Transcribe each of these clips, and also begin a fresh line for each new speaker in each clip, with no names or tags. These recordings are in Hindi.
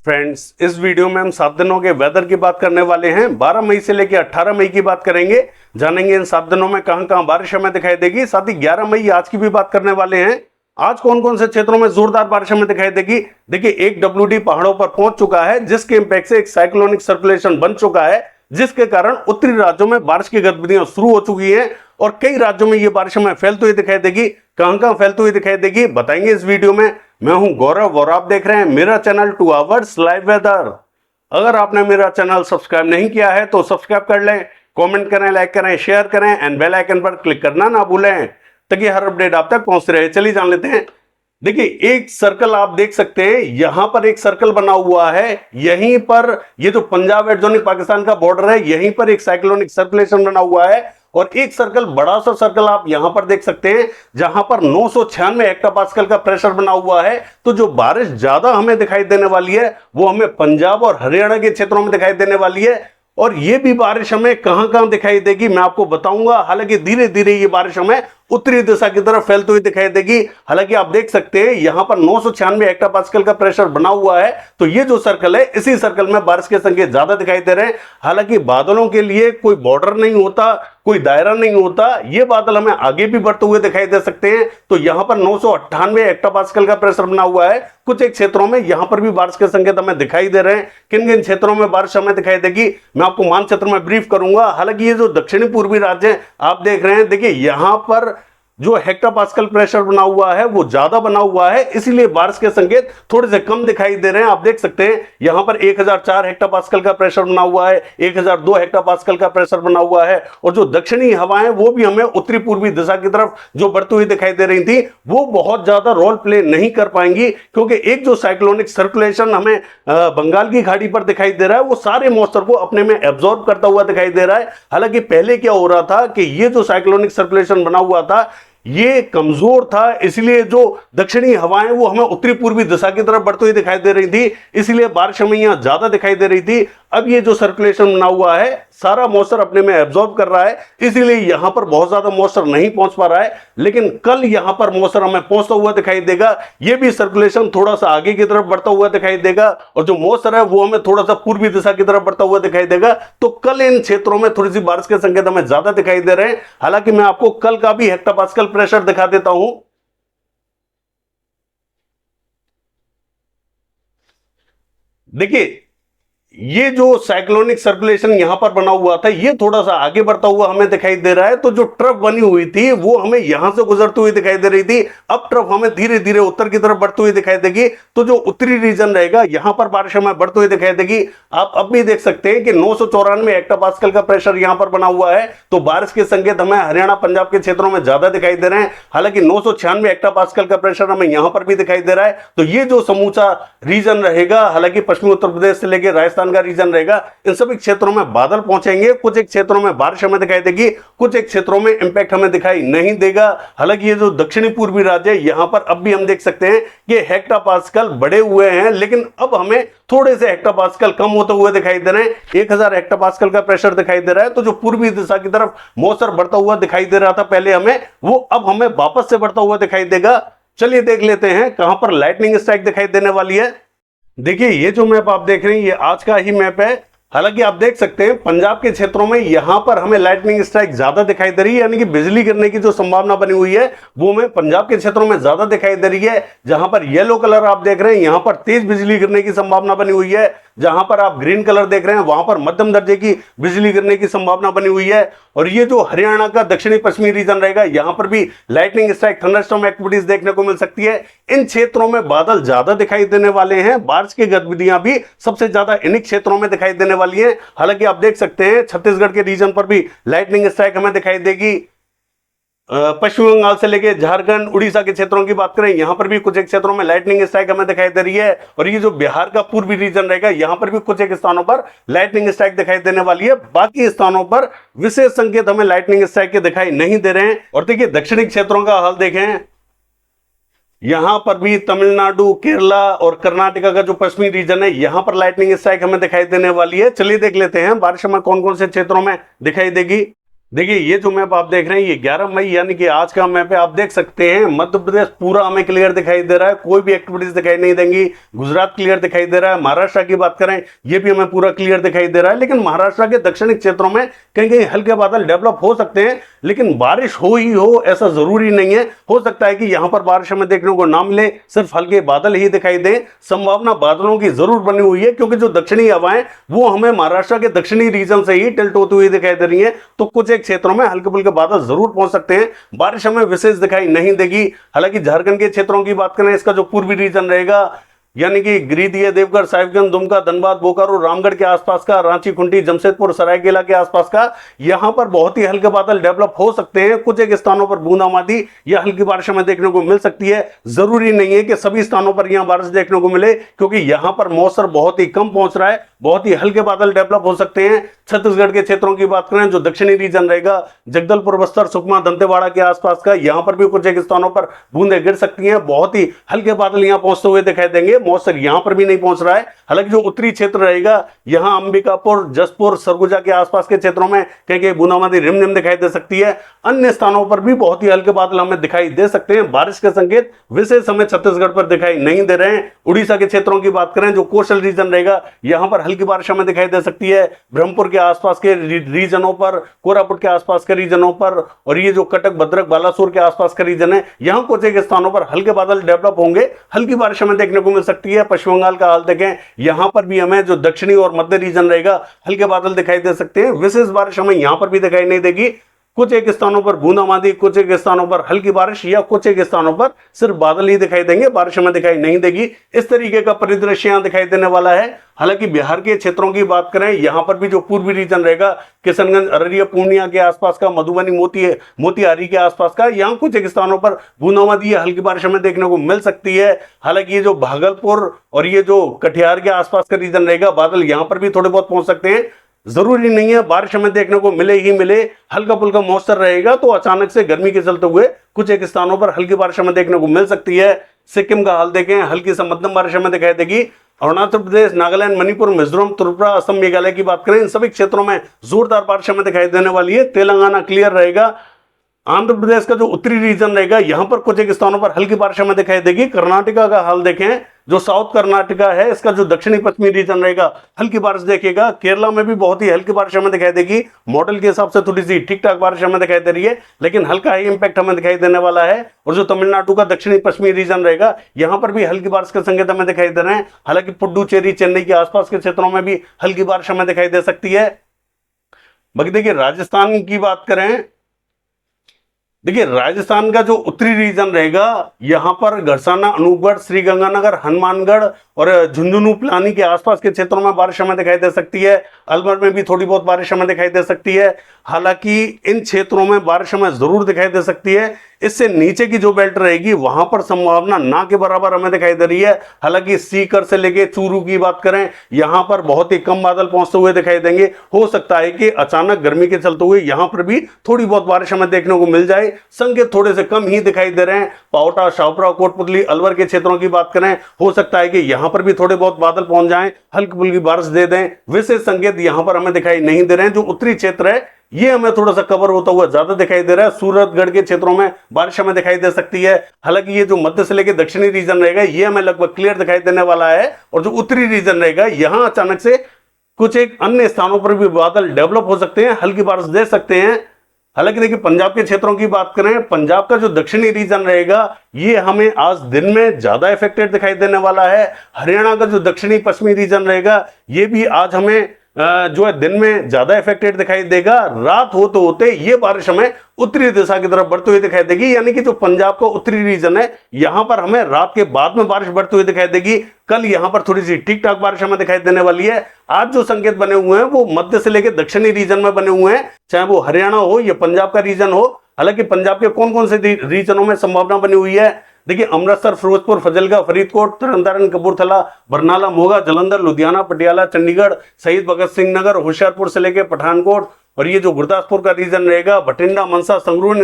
फ्रेंड्स, इस वीडियो में हम 7 दिनों के वेदर की बात करने वाले हैं। 12 मई से लेकर 18 मई की बात करेंगे। जानेंगे इन 7 दिनों में कहां कहां बारिश हमें दिखाई देगी। साथ ही 11 मई आज की भी बात करने वाले हैं। आज कौन कौन से क्षेत्रों में जोरदार बारिश हमें दिखाई देगी। देखिए, एक WD पहाड़ों पर पहुंच चुका है, जिसके इंपैक्ट से एक साइक्लोनिक सर्कुलेशन बन चुका है, जिसके कारण उत्तरी राज्यों में बारिश की गतिविधियां शुरू हो चुकी हैं और कई राज्यों में ये बारिश हमें फैलती हुई दिखाई देगी। कहां कहां फैलती हुई दिखाई देगी बताएंगे इस वीडियो में। मैं हूं गौरव और आप देख रहे हैं मेरा चैनल 2 आवर्स लाइव वेदर। अगर आपने मेरा चैनल सब्सक्राइब नहीं किया है तो सब्सक्राइब कर लें, कमेंट करें, लाइक करें, शेयर करें एंड बेल आइकन पर क्लिक करना ना भूलें ताकि हर अपडेट आप तक पहुंचते रहे। चलिए जान लेते हैं। देखिए, एक सर्कल आप देख सकते हैं, यहां पर एक सर्कल बना हुआ है। यहीं पर ये जो पंजाब एंड जोनी पाकिस्तान का बॉर्डर है, यहीं पर एक साइक्लोनिक सर्कुलेशन बना हुआ है और एक सर्कल, बड़ा सा सर्कल आप यहां पर देख सकते हैं, जहां पर 996 हेक्टोपास्कल का प्रेशर बना हुआ है। तो जो बारिश ज्यादा हमें दिखाई देने वाली है वो हमें पंजाब और हरियाणा के क्षेत्रों में दिखाई देने वाली है। और ये भी बारिश हमें कहां कहां दिखाई देगी मैं आपको बताऊंगा। हालांकि धीरे धीरे ये बारिश हमें उत्तरी दिशा की तरफ फैलती हुई दिखाई देगी। हालांकि आप देख सकते हैं यहां पर 996 हेक्टोपास्कल का प्रेशर बना हुआ है। तो ये जो सर्कल है, इसी सर्कल में बारिश के संकेत ज्यादा दिखाई दे रहे हैं। हालांकि बादलों के लिए कोई बॉर्डर नहीं होता, कोई दायरा नहीं होता। ये बादल हमें आगे भी बढ़ते हुए दिखाई दे सकते हैं। तो यहां पर 998 हेक्टोपास्कल का प्रेशर बना हुआ है। कुछ एक क्षेत्रों में यहां पर भी बारिश के संकेत हमें दिखाई दे रहे हैं। किन किन क्षेत्रों में बारिश हमें दिखाई देगी मैं आपको मानचित्र में ब्रीफ करूंगा। हालांकि ये जो दक्षिणी पूर्वी राज्य आप देख रहे हैं, देखिए यहां पर जो हेक्टोपास्कल प्रेशर बना हुआ है वो ज्यादा बना हुआ है, इसीलिए बारिश के संकेत थोड़े से कम दिखाई दे रहे हैं। आप देख सकते हैं यहां पर 1004 हेक्टोपास्कल का प्रेशर बना हुआ है, 1002 हेक्टोपास्कल का प्रेशर बना हुआ है। और जो दक्षिणी हवाएं वो भी हमें उत्तरी पूर्वी दिशा की तरफ जो बढ़ती हुई दिखाई दे रही थी, वो बहुत ज्यादा रोल प्ले नहीं कर पाएंगी, क्योंकि एक जो साइक्लोनिक सर्कुलेशन हमें बंगाल की खाड़ी पर दिखाई दे रहा है वो सारे मॉइस्चर को अपने में एब्जॉर्ब करता हुआ दिखाई दे रहा है। हालांकि पहले क्या हो रहा था कि ये जो साइक्लोनिक सर्कुलेशन बना हुआ था ये कमजोर था, इसलिए जो दक्षिणी हवाएं वो हमें उत्तरी पूर्वी दिशा की तरफ बढ़ती हुई दिखाई दे रही थी, इसलिए बारिश हमें यहां ज्यादा दिखाई दे रही थी। अब ये जो सर्कुलेशन बना हुआ है सारा मॉइस्चर अपने में एब्जॉर्ब कर रहा है, इसलिए यहां पर बहुत ज्यादा मॉइस्चर नहीं पहुंच पा रहा है। लेकिन कल यहां पर मॉइस्चर हमें पहुंचता हुआ दिखाई देगा। ये भी सर्कुलेशन थोड़ा सा आगे की तरफ बढ़ता हुआ दिखाई देगा और जो मॉइस्चर है वो हमें थोड़ा सा पूर्वी दिशा की तरफ बढ़ता हुआ दिखाई देगा। तो कल इन क्षेत्रों में थोड़ी सी बारिश के संकेत हमें ज्यादा दिखाई दे रहे हैं। हालांकि मैं आपको कल का भी हेक्टोपास्कल प्रेशर दिखा देता हूं। देखिए, ये जो साइक्लोनिक सर्कुलेशन यहां पर बना हुआ था ये थोड़ा सा आगे बढ़ता हुआ हमें दिखाई दे रहा है। तो जो ट्रफ बनी हुई थी वो हमें यहां से गुजरती हुई दिखाई दे रही थी। अब ट्रफ हमें धीरे धीरे उत्तर की तरफ बढ़ती हुई दिखाई देगी। तो जो उत्तरी रीजन रहेगा यहां पर बारिश हमें बढ़ती हुई दिखाई देगी। आप अब भी देख सकते हैं कि 994 हेक्टोपास्कल का प्रेशर यहां पर बना हुआ है। तो बारिश के संकेत हमें हरियाणा पंजाब के क्षेत्रों में ज्यादा दिखाई दे रहे हैं। हालांकि 996 हेक्टोपास्कल का प्रेशर हमें यहां पर भी दिखाई दे रहा है। तो ये जो समूचा रीजन रहेगा, हालांकि पश्चिमी उत्तर प्रदेश से लेकर राजस्थान का रीजन रहेगा, इन सभी क्षेत्रों में बादल पहुंचेंगे। कुछ एक क्षेत्रों में बारिश हमें दिखाई देगी, कुछ एक क्षेत्रों में इंपैक्ट हमें दिखाई नहीं देगा। हालांकि ये जो दक्षिणी पूर्वी राज्य है यहां पर अब भी हम देख सकते हैं कि हेक्टोपास्कल बढ़े हुए हैं, लेकिन अब हमें थोड़े से हेक्टोपास्कल कम होते हुए दिखाई दे रहे हैं। 1000 हेक्टोपास्कल का प्रेशर दिखाई दे रहा है। तो जो पूर्वी दिशा की तरफ मॉइस्चर बढ़ता हुआ दिखाई दे रहा था पहले हमें, वो अब हमें वापस से बढ़ता हुआ दिखाई देगा। चलिए देख लेते हैं कहां पर लाइटनिंग स्ट्राइक दिखाई देने वाली है। देखिए, ये जो मैप आप देख रहे हैं ये आज का ही मैप है। हालांकि आप देख सकते हैं पंजाब के क्षेत्रों में यहां पर हमें लाइटनिंग स्ट्राइक ज्यादा दिखाई दे रही है, यानी कि बिजली गिरने की जो संभावना बनी हुई है वो हमें पंजाब के क्षेत्रों में ज्यादा दिखाई दे रही है। जहां पर येलो कलर आप देख रहे हैं यहां पर तेज बिजली गिरने की संभावना बनी हुई है। जहां पर आप ग्रीन कलर देख रहे हैं वहां पर मध्यम दर्जे की बिजली गिरने की संभावना बनी हुई है। और ये जो हरियाणा का दक्षिणी पश्चिमी रीजन रहेगा यहां पर भी लाइटनिंग स्ट्राइक, थंडरस्टॉर्म एक्टिविटीज देखने को मिल सकती है। इन क्षेत्रों में बादल ज्यादा दिखाई देने वाले हैं। बारिश की गतिविधियां भी सबसे ज्यादा इन्हीं क्षेत्रों में दिखाई देने वाली है। हालांकि आप देख सकते हैं छत्तीसगढ़ के रीजन पर भी लाइटनिंग स्ट्राइक हमें दिखाई देगी। पश्चिम बंगाल से लेकर झारखंड, उड़ीसा के क्षेत्रों की बात करें यहां पर भी कुछ एक क्षेत्रों में लाइटनिंग स्ट्राइक हमें दिखाई दे रही है। और ये जो बिहार का पूर्वी रीजन रहेगा यहां पर भी कुछ एक स्थानों पर लाइटनिंग स्ट्राइक दिखाई देने वाली है। बाकी स्थानों पर विशेष संकेत हमें लाइटनिंग स्ट्राइक के दिखाई नहीं दे रहे हैं। और देखिए, दक्षिणी क्षेत्रों का हाल देखें, यहां पर भी तमिलनाडु, केरला और कर्नाटका का जो पश्चिमी रीजन है यहां पर लाइटनिंग स्ट्राइक हमें दिखाई देने वाली है। चलिए देख लेते हैं बारिश हमें कौन कौन से क्षेत्रों में दिखाई देगी। देखिए ये जो मैप आप देख रहे हैं ये 11 मई यानी कि आज का मैप है। आप देख सकते हैं मध्य प्रदेश पूरा हमें क्लियर दिखाई दे रहा है, कोई भी एक्टिविटीज दिखाई नहीं देंगी। गुजरात क्लियर दिखाई दे रहा है, महाराष्ट्र की बात करें ये भी हमें पूरा क्लियर दिखाई दे रहा है। लेकिन महाराष्ट्र के दक्षिणी क्षेत्रों में कहीं कहीं हल्के बादल डेवलप हो सकते हैं, लेकिन बारिश हो ही हो ऐसा जरूरी नहीं है। हो सकता है कि यहां पर बारिश हमें देखने को ना मिले, सिर्फ हल्के बादल ही दिखाई दे। संभावना बादलों की जरूर बनी हुई है क्योंकि जो दक्षिणी हवाएं वो हमें महाराष्ट्र के दक्षिणी रीजन से ही टिल्ट होती हुई दिखाई दे रही है। तो कुछ एक क्षेत्रों में हल्के फुल्के बादल जरूर पहुंच सकते हैं, बारिश हमें विशेष दिखाई नहीं देगी। हालांकि झारखंड के क्षेत्रों की बात करें, इसका जो पूर्वी रीजन रहेगा यानी कि गिरिडीह, देवघर, साहिबगंज, दुमका, धनबाद, बोकारो, रामगढ़ के आसपास का, रांची, खुंटी, जमशेदपुर, सरायकेला के आसपास का, यहां पर बहुत ही हल्के बादल डेवलप हो सकते हैं। कुछ एक स्थानों पर बूंदाबांदी या हल्की बारिश हमें देखने को मिल सकती है। जरूरी नहीं है कि सभी स्थानों पर यहां बारिश देखने को मिले क्योंकि यहां पर मौसम बहुत ही कम पहुंच रहा है, बहुत ही हल्के बादल डेवलप हो सकते हैं। छत्तीसगढ़ के क्षेत्रों की बात करें, जो दक्षिणी रीजन रहेगा, जगदलपुर, बस्तर, सुकमा, दंतेवाड़ा के आसपास का, यहां पर भी कुछ एक स्थानों पर बूंदे गिर सकती हैं। बहुत ही हल्के बादल यहां पहुंचते हुए दिखाई देंगे। मौसम यहां पर भी नहीं पहुंच रहा है। हालांकि जो उत्तरी क्षेत्र रहेगा, यहां अंबिकापुर, जसपुर, सरगुजा के आसपास के क्षेत्रों में कहीं कहीं बूंदाबांदी रिमझिम दिखाई दे सकती है। अन्य स्थानों पर भी बहुत ही हल्के बादल हमें दिखाई दे सकते हैं। बारिश के संकेत विशेष हमें छत्तीसगढ़ पर दिखाई नहीं दे रहे हैं। उड़ीसा के क्षेत्रों की बात करें, जो कोस्टल रीजन रहेगा, यहां पर हल्की बारिश हमें दिखाई दे सकती है। ब्रह्मपुर के आसपास के रीजनों पर, कोरापुट के आसपास के रीजनों पर, और ये जो कटक, भद्रक, बालासोर के आसपास का रीजन है, यहां कुछ एक स्थानों पर हल्के बादल डेवलप होंगे, हल्की बारिश हमें देखने को मिल सकती है। पश्चिम बंगाल का हाल देखें, यहां पर भी हमें जो दक्षिणी और मध्य रीजन रहेगा, हल्के बादल दिखाई दे सकते हैं। विशेष बारिश हमें यहां पर भी दिखाई नहीं देगी। कुछ एक स्थानों पर बूंदाबांदी, कुछ एक स्थानों पर हल्की बारिश या कुछ एक स्थानों पर सिर्फ बादल ही दिखाई देंगे, बारिश हमें दिखाई नहीं देगी। इस तरीके का परिदृश्य यहां दिखाई देने वाला है। हालांकि बिहार के क्षेत्रों की बात करें, यहां पर भी जो पूर्वी रीजन रहेगा, किशनगंज, अररिया, पूर्णिया के आसपास का, मधुबनी, मोतिहारी के आसपास का, यहां कुछ एक स्थानों पर बूंदाबांदी या हल्की बारिश हमें देखने को मिल सकती है। हालांकि ये जो भागलपुर और ये जो कटिहार के आसपास का रीजन रहेगा, बादल यहां पर भी थोड़े बहुत पहुंच सकते हैं। जरूरी नहीं है बारिश हमें देखने को मिले ही मिले। हल्का फुल्का मौसम रहेगा तो अचानक से गर्मी के चलते हुए कुछ एक स्थानों पर हल्की बारिश हमें देखने को मिल सकती है। सिक्किम का हाल देखें, हल्की से मध्यम बारिश हमें दिखाई देगी। अरुणाचल प्रदेश, नागालैंड, मणिपुर, मिजोरम, त्रिपुरा, असम, मेघालय की बात करें, इन सभी क्षेत्रों में जोरदार बारिश हमें दिखाई देने वाली है। तेलंगाना क्लियर रहेगा। आंध्र प्रदेश का जो उत्तरी रीजन रहेगा, यहां पर कुछ एक स्थानों पर हल्की बारिश हमें दिखाई देगी। कर्नाटका का हाल देखें, जो साउथ कर्नाटका है, इसका जो दक्षिणी पश्चिमी रीजन रहेगा, हल्की बारिश देखेगा। केरला में भी बहुत ही हल्की बारिश हमें दिखाई देगी। मॉडल के हिसाब से थोड़ी सी ठीक ठाक बारिश हमें दिखाई दे रही है, लेकिन हल्का ही इंपैक्ट हमें दिखाई देने वाला है। और जो तमिलनाडु का दक्षिणी पश्चिमी रीजन रहेगा, यहां पर भी हल्की बारिश के संकेत हमें दिखाई दे रहे हैं। हालांकि पुडुचेरी, चेन्नई के आसपास के क्षेत्रों में भी हल्की बारिश हमें दिखाई दे सकती है। बाकी देखिए राजस्थान की बात करें, देखिए राजस्थान का जो उत्तरी रीजन रहेगा, यहां पर घरसाना, अनूपगढ़, श्रीगंगानगर, हनुमानगढ़ और झुंझुनू, पिलानी के आसपास के क्षेत्रों में बारिश हमें दिखाई दे सकती है। अलवर में भी थोड़ी बहुत बारिश हमें दिखाई दे सकती है। हालांकि इन क्षेत्रों में बारिश हमें जरूर दिखाई दे सकती है। इससे नीचे की जो बेल्ट रहेगी, वहां पर संभावना ना के बराबर हमें दिखाई दे रही है। हालांकि सीकर से लेके चूरू की बात करें, यहां पर बहुत ही कम बादल पहुंचते हुए दिखाई देंगे। हो सकता है कि अचानक गर्मी के चलते हुए यहां पर भी थोड़ी बहुत बारिश हमें देखने को मिल जाए। संकेत थोड़े से कम ही दिखाई दे रहे हैं। पावटा, शाहपुरा, कोटपुतली, अलवर के क्षेत्रों की बात करें, हो सकता है कि यहां पर भी थोड़े बहुत बादल पहुंच जाएं, हल्की फुल्की बारिश दे दें। विशेष संकेत यहां पर हमें दिखाई नहीं दे रहे हैं। जो उत्तरी क्षेत्र है, ये हमें थोड़ा सा कवर होता हुआ ज्यादा दिखाई दे रहा है। सूरतगढ़ के क्षेत्रों में बारिश हमें दिखाई दे सकती है। हालांकि ये जो मध्य से लेकर दक्षिणी रीजन रहेगा, ये हमें लगभग क्लियर दिखाई देने वाला है। और जो उत्तरी रीजन रहेगा, यहां अचानक से कुछ एक अन्य स्थानों पर भी बादल डेवलप हो सकते हैं, हल्की बारिश दे सकते हैं। हालांकि देखिए पंजाब के क्षेत्रों की बात करें, पंजाब का जो दक्षिणी रीजन रहेगा, ये हमें आज दिन में ज्यादा इफेक्टेड दिखाई देने वाला है। हरियाणा का जो दक्षिणी पश्चिमी रीजन रहेगा, ये भी आज हमें जो है दिन में ज्यादा इफेक्टेड दिखाई देगा। रात होते होते ये बारिश हमें उत्तरी दिशा की तरफ बढ़ती हुई दिखाई देगी। यानी कि जो पंजाब का उत्तरी रीजन है, यहां पर हमें रात के बाद में बारिश बढ़ती हुई दिखाई देगी। कल यहां पर थोड़ी सी ठीक ठाक बारिश हमें दिखाई देने वाली है। आज जो संकेत बने हुए हैं वो मध्य से लेकर दक्षिणी रीजन में बने हुए हैं, चाहे वो हरियाणा हो या पंजाब का रीजन हो। हालांकि पंजाब के कौन कौन से रीजनों में संभावना बनी हुई है, देखिए अमृतसर, फिरोजपुर, फजलगा, फरीदकोट, तरनतारन, कपूरथला, बरनाला, मोगा, जलंधर, लुधियाना, पटियाला, चंडीगढ़, शहीद भगत सिंह नगर, होशियारपुर से लेकर पठानकोट, और ये जो गुरदासपुर का रीजन रहेगा, बठिंडा, मनसा, संगरूर,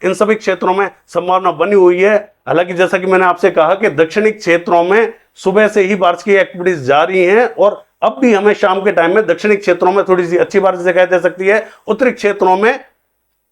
इन सभी क्षेत्रों में संभावना बनी हुई है। हालांकि जैसा कि मैंने आपसे कहा कि दक्षिणी क्षेत्रों में सुबह से ही बारिश की एक्टिविटीज जारी हैं, और अब भी हमें शाम के टाइम में दक्षिणी क्षेत्रों में थोड़ी सी अच्छी बारिश दिखाई दे सकती है। उत्तरी क्षेत्रों में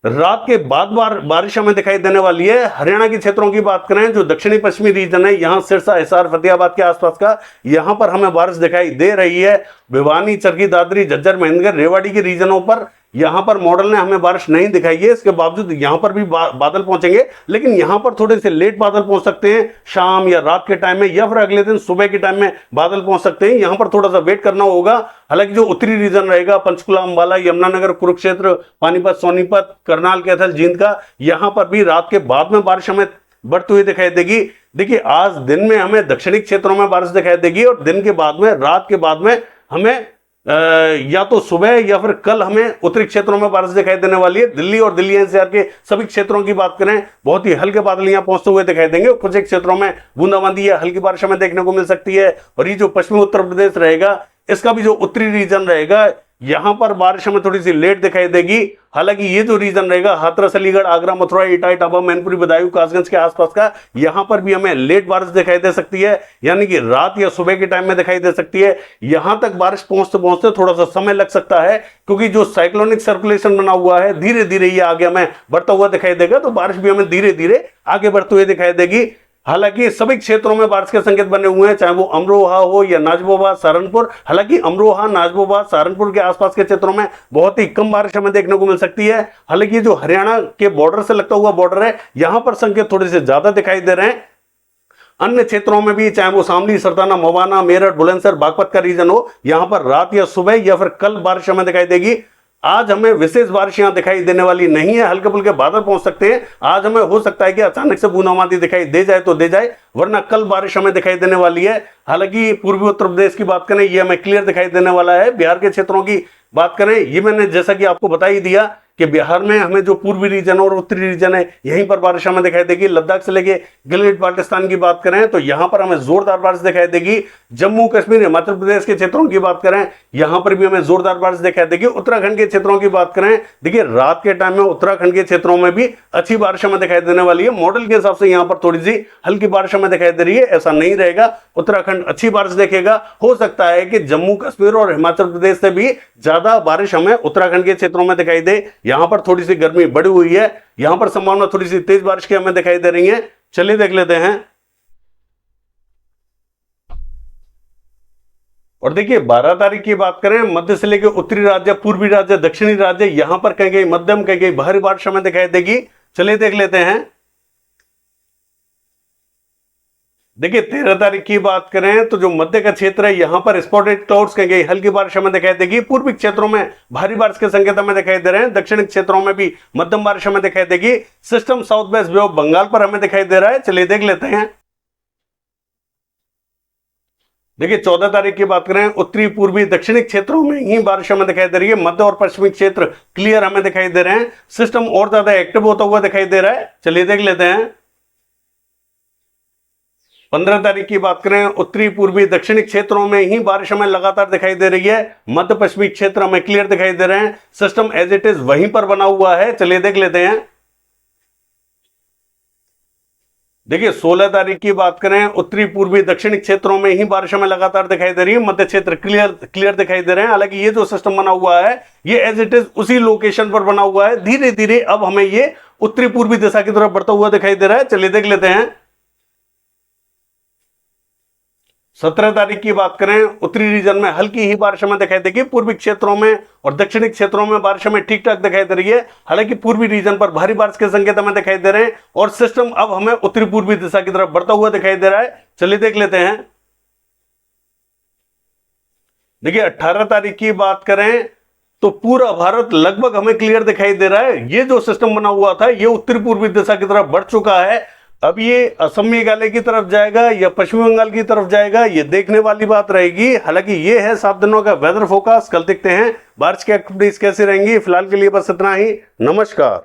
रात के बाद बारिश हमें दिखाई देने वाली है। हरियाणा के क्षेत्रों की बात करें, जो दक्षिणी पश्चिमी रीजन है, यहाँ सिरसा, हिसार, फतेहाबाद के आसपास का, यहाँ पर हमें बारिश दिखाई दे रही है। भिवानी, चरखी दादरी, झज्जर, महेंद्रगढ़, रेवाड़ी के रीजनों पर यहाँ पर मॉडल ने हमें बारिश नहीं दिखाई है। इसके बावजूद यहाँ पर भी बादल पहुंचेंगे, लेकिन यहाँ पर थोड़े से लेट बादल पहुंच सकते हैं, शाम या रात के टाइम में, या फिर अगले दिन सुबह के टाइम में बादल पहुंच सकते हैं। यहाँ पर थोड़ा सा वेट करना होगा। हालांकि जो उत्तरी रीजन रहेगा, पंचकुला, अंबाला, यमुनानगर, कुरुक्षेत्र, पानीपत, सोनीपत, करनाल, कैथल, जींद का, यहाँ पर भी रात के बाद में बारिश हमें बढ़ती हुई दिखाई देगी। देखिए, आज दिन में हमें दक्षिणी क्षेत्रों में बारिश दिखाई देगी, और दिन के बाद में, रात के बाद में हमें या तो सुबह या फिर कल हमें उत्तरी क्षेत्रों में बारिश दिखाई देने वाली है। दिल्ली और दिल्ली एनसीआर के सभी क्षेत्रों की बात करें, बहुत ही हल्के बादल यहां पहुंचते हुए दिखाई देंगे। कुछ एक क्षेत्रों में बूंदाबांदी या हल्की बारिश हमें देखने को मिल सकती है। और ये जो पश्चिमी उत्तर प्रदेश रहेगा, इसका भी जो उत्तरी रीजन रहेगा, यहां पर बारिश हमें थोड़ी सी लेट दिखाई देगी। हालांकि ये जो रीजन रहेगा, हाथरस, अलीगढ़, आगरा, मथुरा, इटाई, टाबा, मैनपुरी, बदायूं, कासगंज के आसपास का, यहां पर भी हमें लेट बारिश दिखाई दे सकती है, यानी कि रात या सुबह के टाइम में दिखाई दे सकती है। यहां तक बारिश पहुंचते पहुंचते थोड़ा सा समय लग सकता है, क्योंकि जो साइक्लोनिक सर्कुलेशन बना हुआ है, धीरे धीरे ये आगे हमें बढ़ता हुआ दिखाई देगा, तो बारिश भी हमें धीरे धीरे आगे बढ़ते हुए दिखाई देगी। हालांकि सभी क्षेत्रों में बारिश के संकेत बने हुए हैं, चाहे वो अमरोहा हो या नाजबोबाद, सहारनपुर। हालांकि अमरोहा, नाजबोबाद, सहारनपुर के आसपास के क्षेत्रों में बहुत ही कम बारिश हमें देखने को मिल सकती है। हालांकि जो हरियाणा के बॉर्डर से लगता हुआ बॉर्डर है, यहां पर संकेत थोड़े से ज्यादा दिखाई दे रहे हैं। अन्य क्षेत्रों में भी, चाहे वो शामली, सरदाना, मवाना, मेरठ, बुलंदशहर, बागपत का रीजन हो, यहां पर रात या सुबह या फिर कल बारिश हमें दिखाई देगी। आज हमें विशेष बारिश यहां दिखाई देने वाली नहीं है, हल्के फुल्के बादल पहुंच सकते हैं। आज हमें हो सकता है कि अचानक से बूंदाबांदी दिखाई दे जाए तो दे जाए, वरना कल बारिश हमें दिखाई देने वाली है। हालांकि पूर्वी उत्तर प्रदेश की बात करें, ये हमें क्लियर दिखाई देने वाला है। बिहार के क्षेत्रों की बात करें, ये मैंने जैसा कि आपको बता ही दिया कि बिहार में हमें जो पूर्वी रीजन और उत्तरी रीजन है, यहीं पर बारिश हमें दिखाई देगी। लद्दाख से लेके गिलगित बाल्टिस्तान की बात करें तो यहां पर हमें जोरदार बारिश दिखाई देगी। जम्मू कश्मीर, हिमाचल प्रदेश के क्षेत्रों की बात करें, यहां पर भी हमें जोरदार बारिश दिखाई देगी। उत्तराखंड के क्षेत्रों की बात करें, देखिए रात के टाइम में उत्तराखंड के क्षेत्रों में भी अच्छी बारिश हमें दिखाई देने वाली है। मॉडल के हिसाब से यहां पर थोड़ी सी हल्की बारिश हमें दिखाई दे रही है, ऐसा नहीं रहेगा। उत्तराखंड अच्छी बारिश देखेगा। हो सकता है कि जम्मू कश्मीर और हिमाचल प्रदेश से भी ज्यादा बारिश हमें उत्तराखंड के क्षेत्रों में दिखाई दे। यहां पर थोड़ी सी गर्मी बढ़ी हुई है, यहां पर संभावना थोड़ी सी तेज बारिश की हमें दिखाई दे रही है। चलिए देख लेते हैं। और देखिए 12 तारीख की बात करें, मध्य से लेकर उत्तरी राज्य, पूर्वी राज्य, दक्षिणी राज्य, यहां पर कहीं कहीं मध्यम, कहीं कहीं भारी बारिश हमें दिखाई देगी। चलिए देख लेते हैं। देखिए 13 तारीख की बात करें तो जो मध्य का क्षेत्र है, यहां पर स्पॉटेड क्लाउड्स कहीं कहीं हल्की बारिश हमें दिखाई देगी। पूर्वी क्षेत्रों में भारी बारिश के संकेत हमें दिखाई दे रहे हैं। दक्षिणी क्षेत्रों में भी मध्यम बारिश हमें दिखाई देगी। System south west Bay of Bengal पर हमें दिखाई दे रहा है। चलिए देख लेते हैं। देखिए 14 तारीख की बात करें, उत्तरी, पूर्वी, दक्षिणी क्षेत्रों में ही बारिश हमें दिखाई दे रही है। मध्य और पश्चिमी क्षेत्र क्लियर हमें दिखाई दे रहे हैं। सिस्टम और ज्यादा एक्टिव होता हुआ दिखाई दे रहा है। चलिए देख लेते हैं। 15 तारीख की बात करें, उत्तरी, पूर्वी, दक्षिणी क्षेत्रों में ही बारिश हमें लगातार दिखाई दे रही है। मध्य पश्चिमी क्षेत्र हमें क्लियर दिखाई दे रहे हैं। सिस्टम एज इट इज वहीं पर बना हुआ है। चलिए देख लेते हैं। देखिए 16 तारीख की बात करें, उत्तरी, पूर्वी, दक्षिणी क्षेत्रों में ही बारिश हमें लगातार दिखाई दे रही है। मध्य क्षेत्र क्लियर दिखाई दे रहे हैं। हालांकि ये जो सिस्टम बना हुआ है, ये एज इट इज उसी लोकेशन पर बना हुआ है। धीरे धीरे अब हमें ये उत्तरी पूर्वी दिशा की तरफ बढ़ता हुआ दिखाई दे रहा है। चलिए देख लेते हैं। 17 तारीख की बात करें, उत्तरी रीजन में हल्की ही बारिश हमें दिखाई देगी। पूर्वी क्षेत्रों में और दक्षिणी क्षेत्रों में बारिश हमें ठीक ठाक दिखाई दे रही है। हालांकि पूर्वी रीजन पर भारी बारिश के संकेत हमें दिखाई दे रहे हैं और सिस्टम अब हमें उत्तरी पूर्वी दिशा की तरफ बढ़ता हुआ दिखाई दे रहा है। चलिए देख लेते हैं। देखिए 18 तारीख की बात करें तो पूरा भारत लगभग हमें क्लियर दिखाई दे रहा है। ये जो सिस्टम बना हुआ था, ये उत्तरी पूर्वी दिशा की तरफ बढ़ चुका है। अब ये असम, मेघालय की तरफ जाएगा या पश्चिम बंगाल की तरफ जाएगा, ये देखने वाली बात रहेगी। हालांकि ये है 7 दिनों का वेदर फोरकास्ट। कल देखते हैं बारिश की एक्टिविटीज कैसी रहेंगी। फिलहाल के लिए बस इतना ही। नमस्कार।